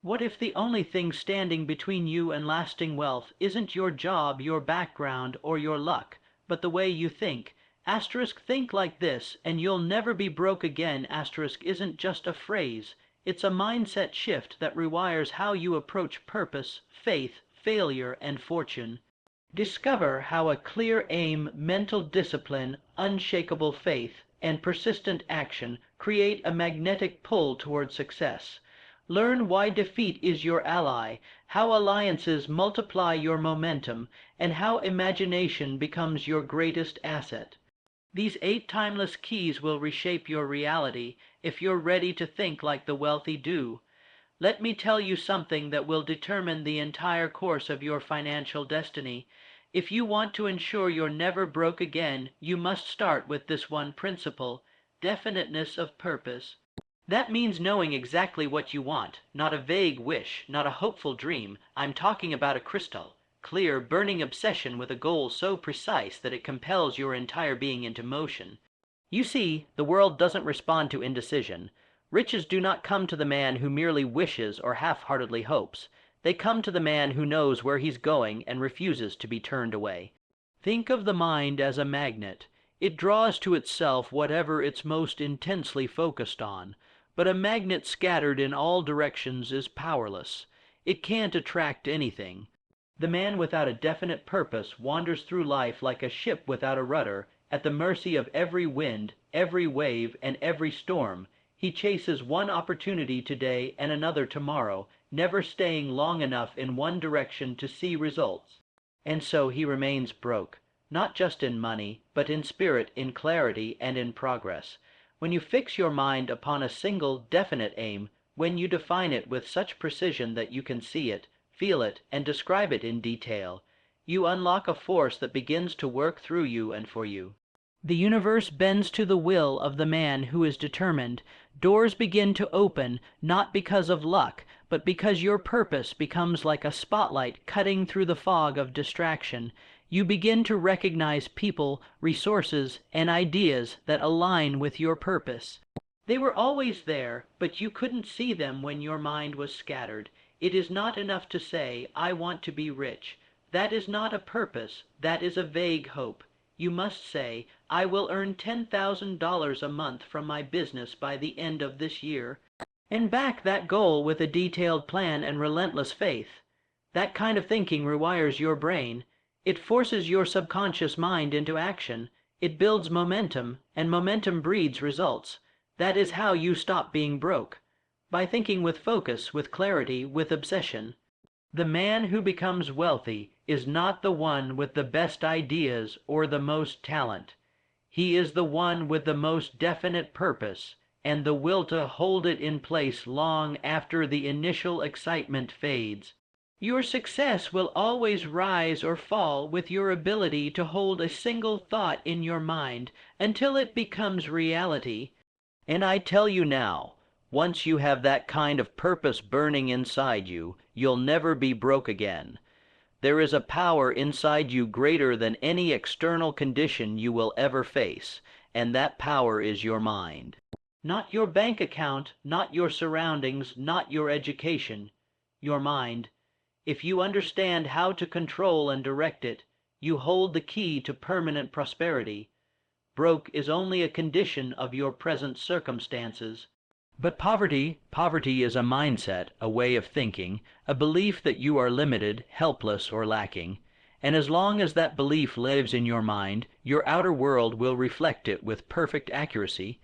What if the only thing standing between you and lasting wealth isn't your job, your background, or your luck, but the way you think? Think like this, and you'll never be broke again. Isn't just a phrase. It's a mindset shift that rewires how you approach purpose, faith, failure, and fortune. Discover how a clear aim, mental discipline, unshakable faith, and persistent action create a magnetic pull toward success. Learn why defeat is your ally, how alliances multiply your momentum, and how imagination becomes your greatest asset. These 8 timeless keys will reshape your reality if you're ready to think like the wealthy do. Let me tell you something that will determine the entire course of your financial destiny. If you want to ensure you're never broke again, you must start with this one principle: definiteness of purpose. That means knowing exactly what you want, not a vague wish, not a hopeful dream. I'm talking about a crystal, clear, burning obsession with a goal so precise that it compels your entire being into motion. You see, the world doesn't respond to indecision. Riches do not come to the man who merely wishes or half-heartedly hopes. They come to the man who knows where he's going and refuses to be turned away. Think of the mind as a magnet. It draws to itself whatever it's most intensely focused on. But a magnet scattered in all directions is powerless. It can't attract anything. The man without a definite purpose wanders through life like a ship without a rudder, at the mercy of every wind, every wave, and every storm. He chases one opportunity today and another tomorrow, never staying long enough in one direction to see results. And so he remains broke, not just in money, but in spirit, in clarity, and in progress. When you fix your mind upon a single, definite aim, when you define it with such precision that you can see it, feel it, and describe it in detail, you unlock a force that begins to work through you and for you. The universe bends to the will of the man who is determined. Doors begin to open, not because of luck, but because your purpose becomes like a spotlight cutting through the fog of distraction. You begin to recognize people, resources, and ideas that align with your purpose. They were always there, but you couldn't see them when your mind was scattered. It is not enough to say, "I want to be rich." That is not a purpose, that is a vague hope. You must say, "I will earn $10,000 a month from my business by the end of this year," and back that goal with a detailed plan and relentless faith. That kind of thinking rewires your brain. It forces your subconscious mind into action. It builds momentum, and momentum breeds results. That is how you stop being broke. By thinking with focus, with clarity, with obsession. The man who becomes wealthy is not the one with the best ideas or the most talent. He is the one with the most definite purpose and the will to hold it in place long after the initial excitement fades. Your success will always rise or fall with your ability to hold a single thought in your mind until it becomes reality. And I tell you now, once you have that kind of purpose burning inside you, you'll never be broke again. There is a power inside you greater than any external condition you will ever face, and that power is your mind. Not your bank account, not your surroundings, not your education, your mind. If you understand how to control and direct it, you hold the key to permanent prosperity. Broke is only a condition of your present circumstances. But poverty is a mindset, a way of thinking, a belief that you are limited, helpless, or lacking. And as long as that belief lives in your mind, your outer world will reflect it with perfect accuracy.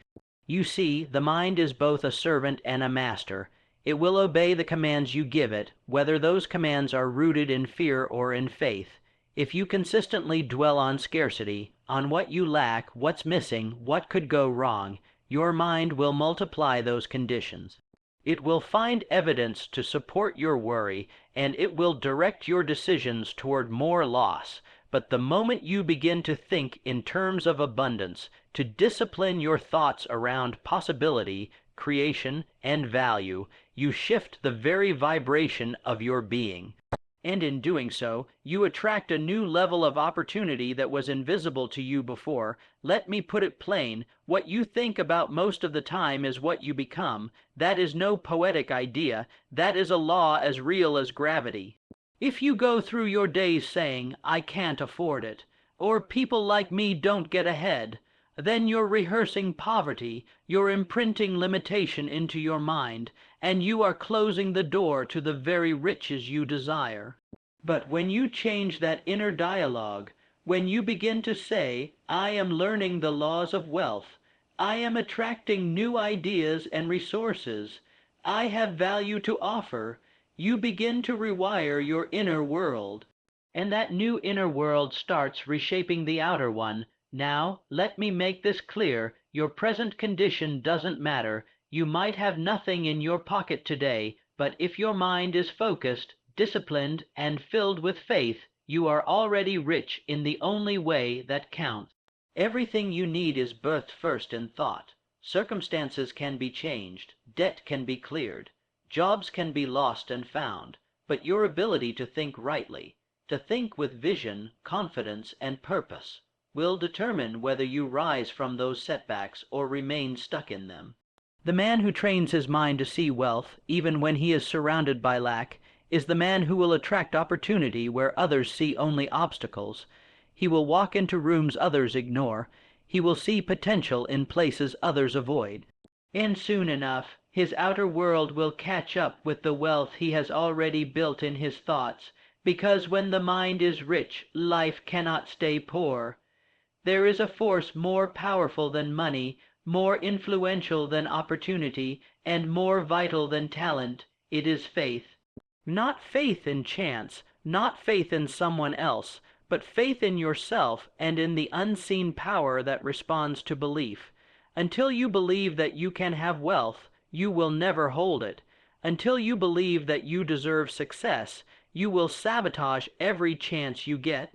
You see, the mind is both a servant and a master. It will obey the commands you give it, whether those commands are rooted in fear or in faith. If you consistently dwell on scarcity, on what you lack, what's missing, what could go wrong, your mind will multiply those conditions. It will find evidence to support your worry, and it will direct your decisions toward more loss. But the moment you begin to think in terms of abundance, to discipline your thoughts around possibility, creation, and value, you shift the very vibration of your being. And in doing so, you attract a new level of opportunity that was invisible to you before. Let me put it plain, what you think about most of the time is what you become. That is no poetic idea, that is a law as real as gravity. If you go through your days saying, "I can't afford it," or "people like me don't get ahead," then you're rehearsing poverty, you're imprinting limitation into your mind, and you are closing the door to the very riches you desire. But when you change that inner dialogue, when you begin to say, "I am learning the laws of wealth, I am attracting new ideas and resources, I have value to offer," you begin to rewire your inner world. And that new inner world starts reshaping the outer one. Now, let me make this clear, your present condition doesn't matter. You might have nothing in your pocket today, but if your mind is focused, disciplined, and filled with faith, you are already rich in the only way that counts. Everything you need is birthed first in thought. Circumstances can be changed, debt can be cleared, jobs can be lost and found, but your ability to think rightly, to think with vision, confidence, and purpose, will determine whether you rise from those setbacks or remain stuck in them. The man who trains his mind to see wealth, even when he is surrounded by lack, is the man who will attract opportunity where others see only obstacles. He will walk into rooms others ignore. He will see potential in places others avoid. And soon enough, his outer world will catch up with the wealth he has already built in his thoughts, because when the mind is rich, life cannot stay poor. There is a force more powerful than money, more influential than opportunity, and more vital than talent. It is faith. Not faith in chance, not faith in someone else, but faith in yourself and in the unseen power that responds to belief. Until you believe that you can have wealth, you will never hold it. Until you believe that you deserve success, you will sabotage every chance you get.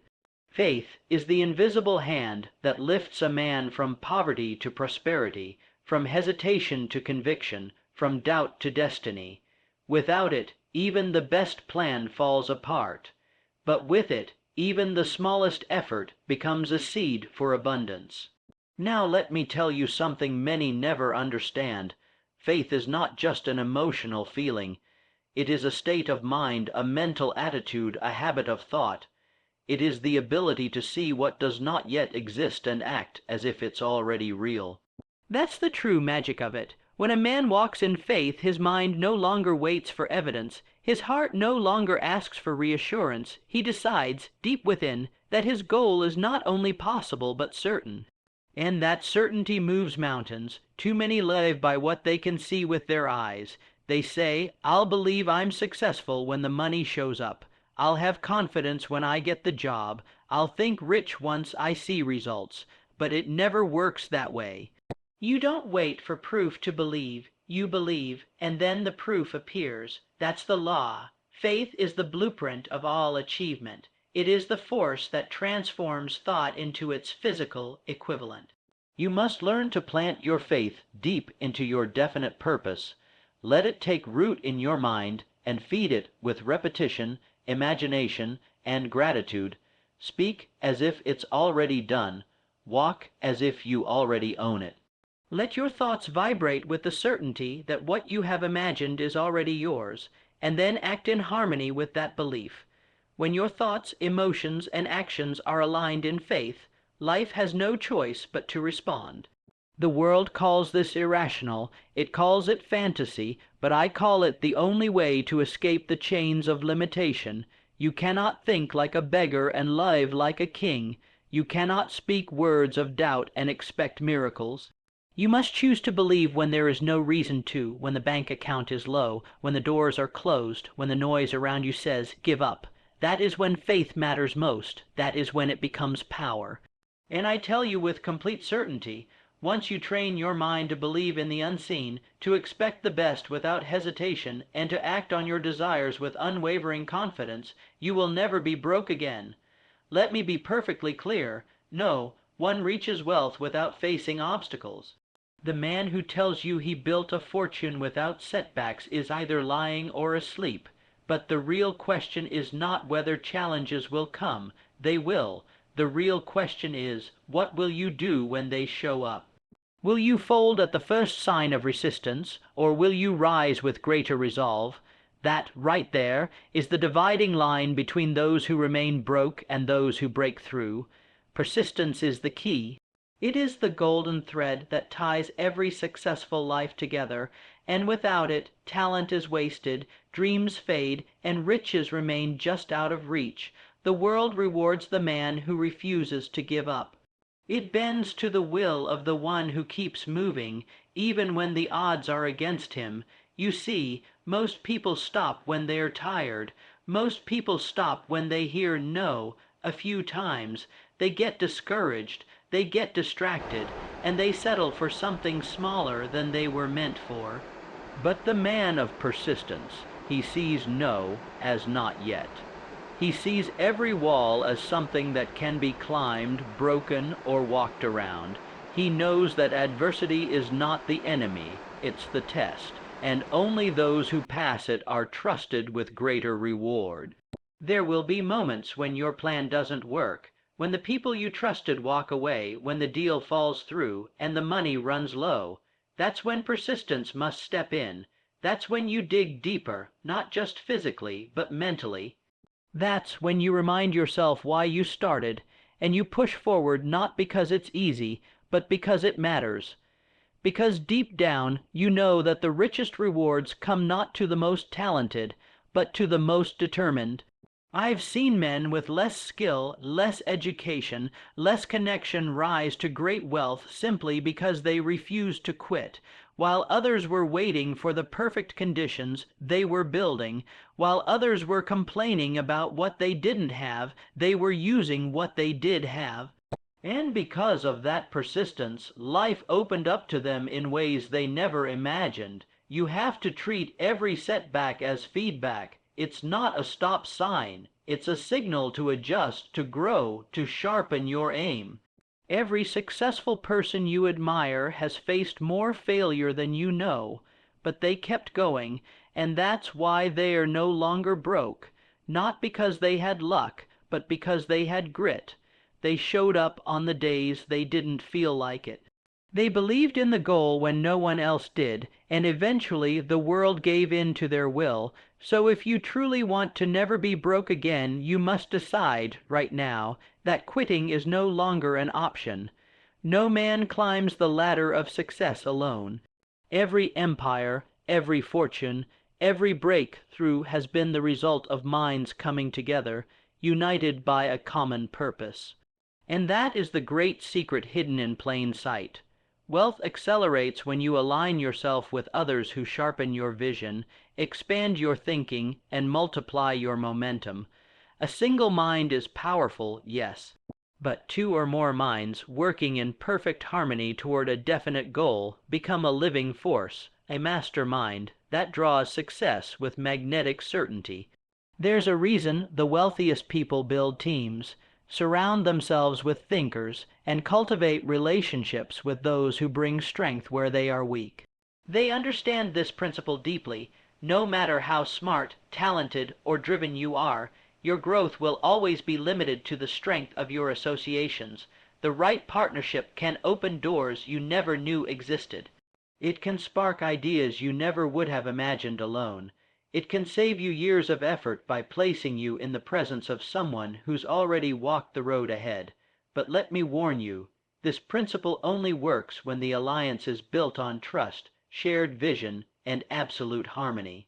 Faith is the invisible hand that lifts a man from poverty to prosperity, from hesitation to conviction, from doubt to destiny. Without it, even the best plan falls apart, but with it, even the smallest effort becomes a seed for abundance. Now let me tell you something many never understand. Faith is not just an emotional feeling. It is a state of mind, a mental attitude, a habit of thought. It is the ability to see what does not yet exist and act as if it's already real. That's the true magic of it. When a man walks in faith, his mind no longer waits for evidence. His heart no longer asks for reassurance. He decides, deep within, that his goal is not only possible but certain. And that certainty moves mountains. Too many live by what they can see with their eyes. They say, "I'll believe I'm successful when the money shows up. I'll have confidence when I get the job. I'll think rich once I see results." But it never works that way. You don't wait for proof to believe. You believe, and then the proof appears. That's the law. Faith is the blueprint of all achievement. It is the force that transforms thought into its physical equivalent. You must learn to plant your faith deep into your definite purpose. Let it take root in your mind and feed it with repetition, imagination, and gratitude. Speak as if it's already done. Walk as if you already own it. Let your thoughts vibrate with the certainty that what you have imagined is already yours, and then act in harmony with that belief. When your thoughts, emotions, and actions are aligned in faith, life has no choice but to respond. The world calls this irrational, it calls it fantasy, but I call it the only way to escape the chains of limitation. You cannot think like a beggar and live like a king. You cannot speak words of doubt and expect miracles. You must choose to believe when there is no reason to, when the bank account is low, when the doors are closed, when the noise around you says, "Give up." That is when faith matters most. That is when it becomes power. And I tell you with complete certainty, once you train your mind to believe in the unseen, to expect the best without hesitation, and to act on your desires with unwavering confidence, you will never be broke again. Let me be perfectly clear. No, one reaches wealth without facing obstacles. The man who tells you he built a fortune without setbacks is either lying or asleep. But the real question is not whether challenges will come. They will. The real question is, what will you do when they show up? Will you fold at the first sign of resistance, or will you rise with greater resolve? That, right there, is the dividing line between those who remain broke and those who break through. Persistence is the key. It is the golden thread that ties every successful life together, and without it, talent is wasted, dreams fade, and riches remain just out of reach. The world rewards the man who refuses to give up. It bends to the will of the one who keeps moving, even when the odds are against him. You see, most people stop when they're tired. Most people stop when they hear no a few times. They get discouraged, they get distracted, and they settle for something smaller than they were meant for. But the man of persistence, he sees no as not yet. He sees every wall as something that can be climbed, broken, or walked around. He knows that adversity is not the enemy, it's the test, and only those who pass it are trusted with greater reward. There will be moments when your plan doesn't work, when the people you trusted walk away, when the deal falls through, and the money runs low. That's when persistence must step in. That's when you dig deeper, not just physically, but mentally. That's when you remind yourself why you started, and you push forward not because it's easy, but because it matters. Because deep down you know that the richest rewards come not to the most talented, but to the most determined. I've seen men with less skill, less education, less connection rise to great wealth simply because they refused to quit. While others were waiting for the perfect conditions, they were building. While others were complaining about what they didn't have, they were using what they did have. And because of that persistence, life opened up to them in ways they never imagined. You have to treat every setback as feedback. It's not a stop sign. It's a signal to adjust, to grow, to sharpen your aim. Every successful person you admire has faced more failure than you know, but they kept going, and that's why they are no longer broke. Not because they had luck, but because they had grit. They showed up on the days they didn't feel like it. They believed in the goal when no one else did, and eventually the world gave in to their will. So if you truly want to never be broke again, you must decide, right now, that quitting is no longer an option. No man climbs the ladder of success alone. Every empire, every fortune, every breakthrough has been the result of minds coming together, united by a common purpose. And that is the great secret hidden in plain sight. Wealth accelerates when you align yourself with others who sharpen your vision, expand your thinking, and multiply your momentum. A single mind is powerful, yes, but two or more minds working in perfect harmony toward a definite goal become a living force, a master mind, that draws success with magnetic certainty. There's a reason the wealthiest people build teams, surround themselves with thinkers, and cultivate relationships with those who bring strength where they are weak. They understand this principle deeply. No matter how smart, talented, or driven you are, your growth will always be limited to the strength of your associations. The right partnership can open doors you never knew existed. It can spark ideas you never would have imagined alone. It can save you years of effort by placing you in the presence of someone who's already walked the road ahead. But let me warn you, this principle only works when the alliance is built on trust, shared vision, and absolute harmony.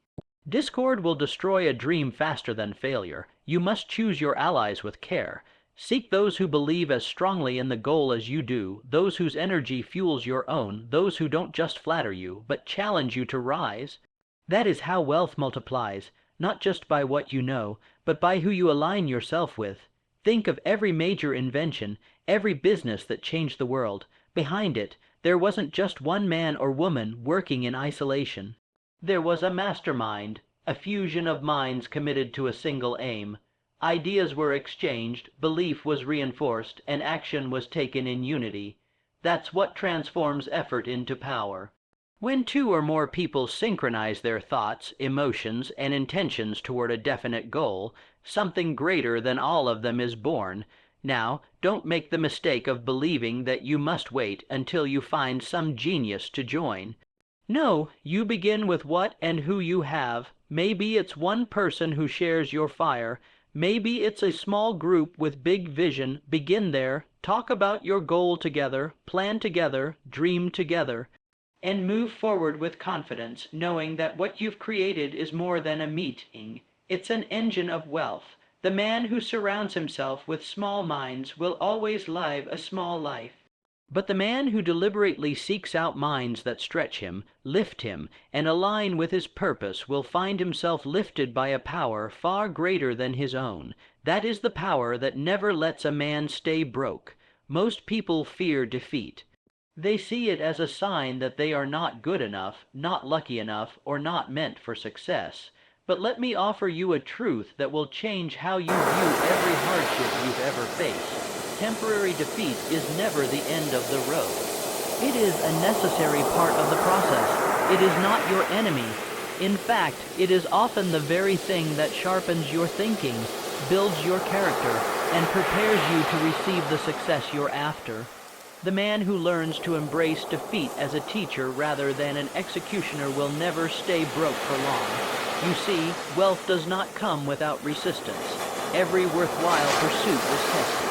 Discord will destroy a dream faster than failure. You must choose your allies with care. Seek those who believe as strongly in the goal as you do, those whose energy fuels your own, those who don't just flatter you, but challenge you to rise. That is how wealth multiplies, not just by what you know, but by who you align yourself with. Think of every major invention, every business that changed the world. Behind it, there wasn't just one man or woman working in isolation. There was a mastermind, a fusion of minds committed to a single aim. Ideas were exchanged, belief was reinforced, and action was taken in unity. That's what transforms effort into power. When two or more people synchronize their thoughts, emotions, and intentions toward a definite goal, something greater than all of them is born. Now, don't make the mistake of believing that you must wait until you find some genius to join. No, you begin with what and who you have. Maybe it's one person who shares your fire. Maybe it's a small group with big vision. Begin there, talk about your goal together, plan together, dream together, and move forward with confidence, knowing that what you've created is more than a meeting. It's an engine of wealth. The man who surrounds himself with small minds will always live a small life. But the man who deliberately seeks out minds that stretch him, lift him, and align with his purpose will find himself lifted by a power far greater than his own. That is the power that never lets a man stay broke. Most people fear defeat. They see it as a sign that they are not good enough, not lucky enough, or not meant for success. But let me offer you a truth that will change how you view every hardship you've ever faced. Temporary defeat is never the end of the road. It is a necessary part of the process. It is not your enemy. In fact, it is often the very thing that sharpens your thinking, builds your character, and prepares you to receive the success you're after. The man who learns to embrace defeat as a teacher rather than an executioner will never stay broke for long. You see, wealth does not come without resistance. Every worthwhile pursuit is tested.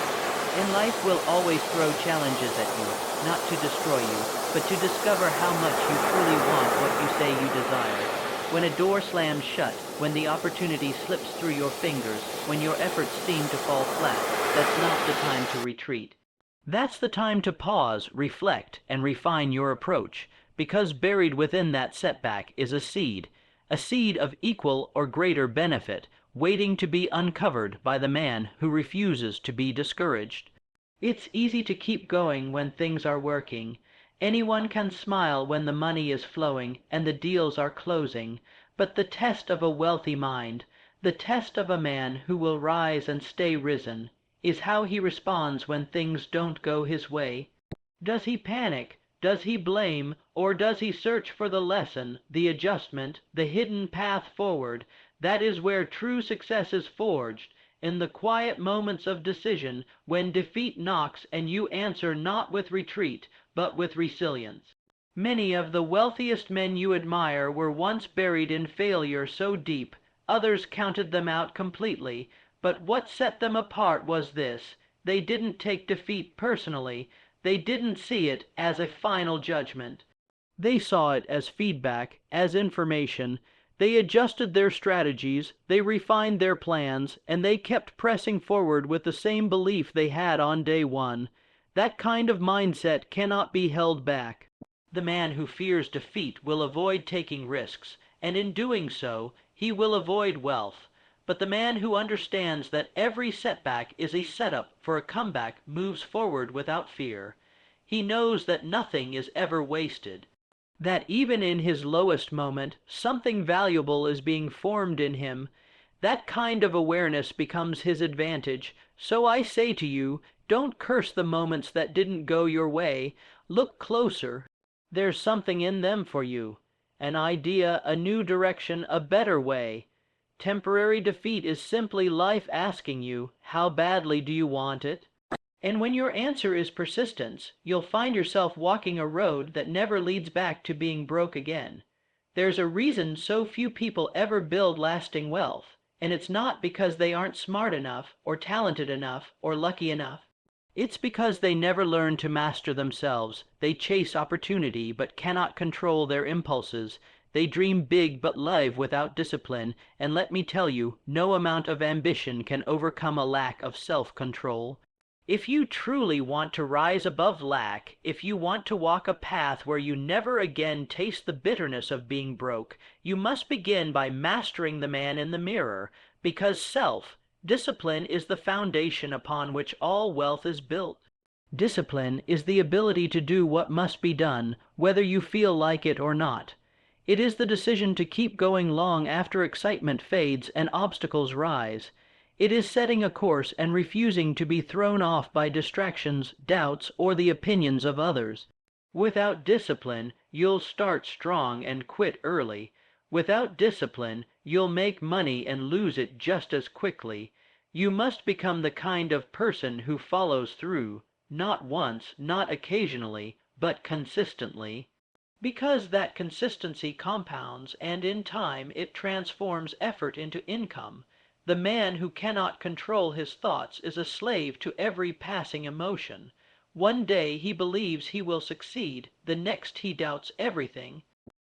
And life will always throw challenges at you, not to destroy you, but to discover how much you truly want what you say you desire. When a door slams shut, when the opportunity slips through your fingers, when your efforts seem to fall flat, that's not the time to retreat. That's the time to pause, reflect, and refine your approach, because buried within that setback is a seed of equal or greater benefit, waiting to be uncovered by the man who refuses to be discouraged. It's easy to keep going when things are working. Anyone can smile when the money is flowing and the deals are closing, but the test of a wealthy mind, the test of a man who will rise and stay risen, is how he responds when things don't go his way. Does he panic? Does he blame? Or does he search for the lesson, the adjustment, the hidden path forward? That is where true success is forged, in the quiet moments of decision, when defeat knocks and you answer not with retreat, but with resilience. Many of the wealthiest men you admire were once buried in failure so deep, others counted them out completely. But what set them apart was this: they didn't take defeat personally. They didn't see it as a final judgment. They saw it as feedback, as information. They adjusted their strategies, they refined their plans, and they kept pressing forward with the same belief they had on day one. That kind of mindset cannot be held back. The man who fears defeat will avoid taking risks, and in doing so, he will avoid wealth. But the man who understands that every setback is a setup for a comeback moves forward without fear. He knows that nothing is ever wasted, that even in his lowest moment, something valuable is being formed in him. That kind of awareness becomes his advantage. So I say to you, don't curse the moments that didn't go your way. Look closer. There's something in them for you. An idea, a new direction, a better way. Temporary defeat is simply life asking you, how badly do you want it? And when your answer is persistence, you'll find yourself walking a road that never leads back to being broke again. There's a reason so few people ever build lasting wealth, and it's not because they aren't smart enough, or talented enough, or lucky enough. It's because they never learn to master themselves. They chase opportunity, but cannot control their impulses. They dream big but live without discipline, and let me tell you, no amount of ambition can overcome a lack of self-control. If you truly want to rise above lack, if you want to walk a path where you never again taste the bitterness of being broke, you must begin by mastering the man in the mirror, because discipline is the foundation upon which all wealth is built. Discipline is the ability to do what must be done, whether you feel like it or not. It is the decision to keep going long after excitement fades and obstacles rise. It is setting a course and refusing to be thrown off by distractions, doubts, or the opinions of others. Without discipline, you'll start strong and quit early. Without discipline, you'll make money and lose it just as quickly. You must become the kind of person who follows through, not once, not occasionally, but consistently. Because that consistency compounds, and in time it transforms effort into income. The man who cannot control his thoughts is a slave to every passing emotion. One day he believes he will succeed, the next he doubts everything.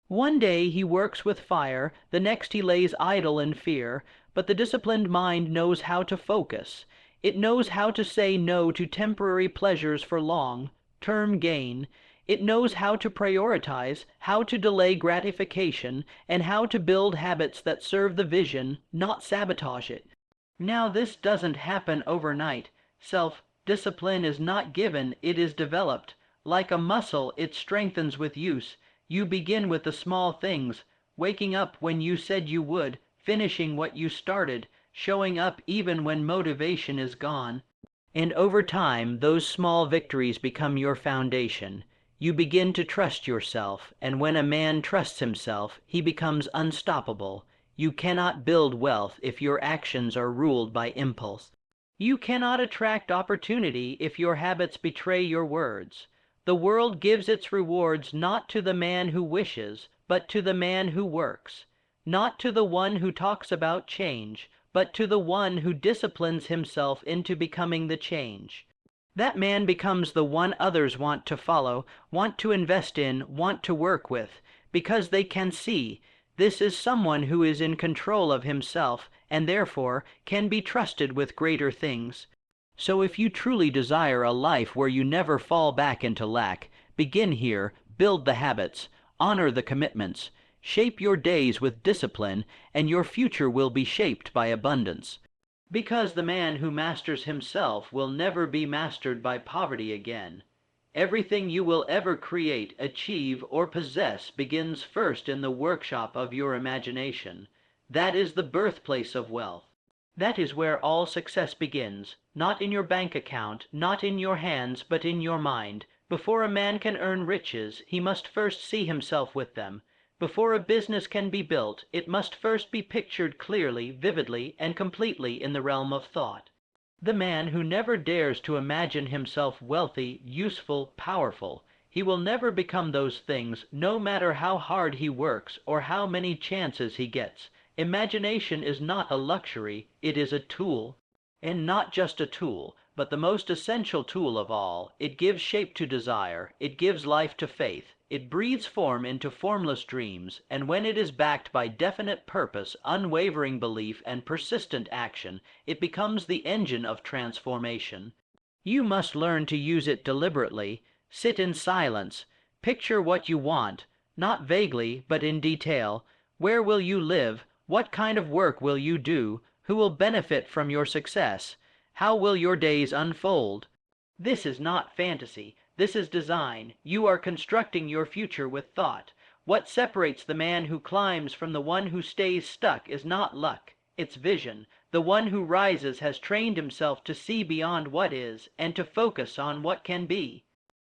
One day he works with fire, the next he lays idle in fear, but the disciplined mind knows how to focus. It knows how to say no to temporary pleasures for long-term gain. It knows how to prioritize, how to delay gratification, and how to build habits that serve the vision, not sabotage it. Now this doesn't happen overnight. Self-discipline is not given, it is developed. Like a muscle, it strengthens with use. You begin with the small things, waking up when you said you would, finishing what you started, showing up even when motivation is gone. And over time, those small victories become your foundation. You begin to trust yourself, and when a man trusts himself, he becomes unstoppable. You cannot build wealth if your actions are ruled by impulse. You cannot attract opportunity if your habits betray your words. The world gives its rewards not to the man who wishes, but to the man who works. Not to the one who talks about change, but to the one who disciplines himself into becoming the change. That man becomes the one others want to follow, want to invest in, want to work with, because they can see this is someone who is in control of himself, and therefore can be trusted with greater things. So if you truly desire a life where you never fall back into lack, begin here, build the habits, honor the commitments, shape your days with discipline, and your future will be shaped by abundance. Because the man who masters himself will never be mastered by poverty again. Everything you will ever create, achieve, or possess begins first in the workshop of your imagination. That is the birthplace of wealth. That is where all success begins, not in your bank account, not in your hands, but in your mind. Before a man can earn riches, he must first see himself with them. Before a business can be built, it must first be pictured clearly, vividly, and completely in the realm of thought. The man who never dares to imagine himself wealthy, useful, powerful, he will never become those things, no matter how hard he works or how many chances he gets. Imagination is not a luxury, it is a tool. And not just a tool, but the most essential tool of all. It gives shape to desire, it gives life to faith, it breathes form into formless dreams, and when it is backed by definite purpose, unwavering belief, and persistent action, it becomes the engine of transformation. You must learn to use it deliberately, sit in silence, picture what you want, not vaguely, but in detail. Where will you live? What kind of work will you do? Who will benefit from your success? How will your days unfold? This is not fantasy. This is design. You are constructing your future with thought. What separates the man who climbs from the one who stays stuck is not luck, it's vision. The one who rises has trained himself to see beyond what is, and to focus on what can be.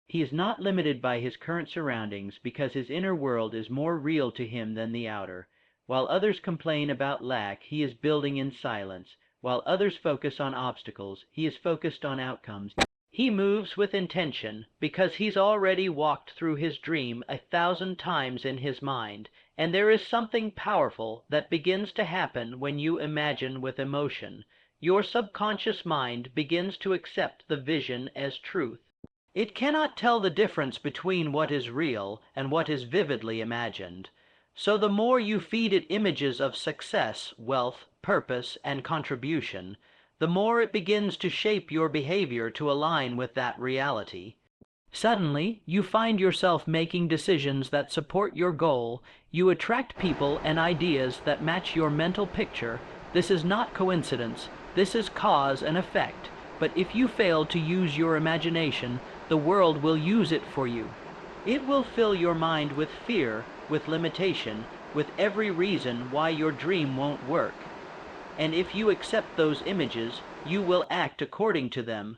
He is not limited by his current surroundings because his inner world is more real to him than the outer. While others complain about lack, he is building in silence. While others focus on obstacles, he is focused on outcomes. He moves with intention because he's already walked through his dream 1,000 times in his mind, and there is something powerful that begins to happen when you imagine with emotion. Your subconscious mind begins to accept the vision as truth. It cannot tell the difference between what is real and what is vividly imagined. So the more you feed it images of success, wealth, purpose, and contribution, the more it begins to shape your behavior to align with that reality. Suddenly, you find yourself making decisions that support your goal. You attract people and ideas that match your mental picture. This is not coincidence. This is cause and effect. But if you fail to use your imagination, the world will use it for you. It will fill your mind with fear, with limitation, with every reason why your dream won't work. And if you accept those images, you will act according to them.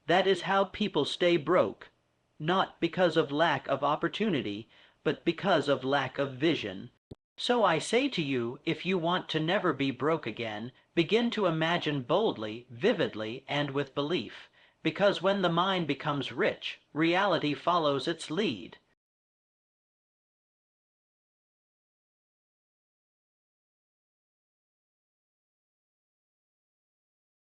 That is how people stay broke. Not because of lack of opportunity, but because of lack of vision. So I say to you, if you want to never be broke again, begin to imagine boldly, vividly, and with belief, because when the mind becomes rich, reality follows its lead.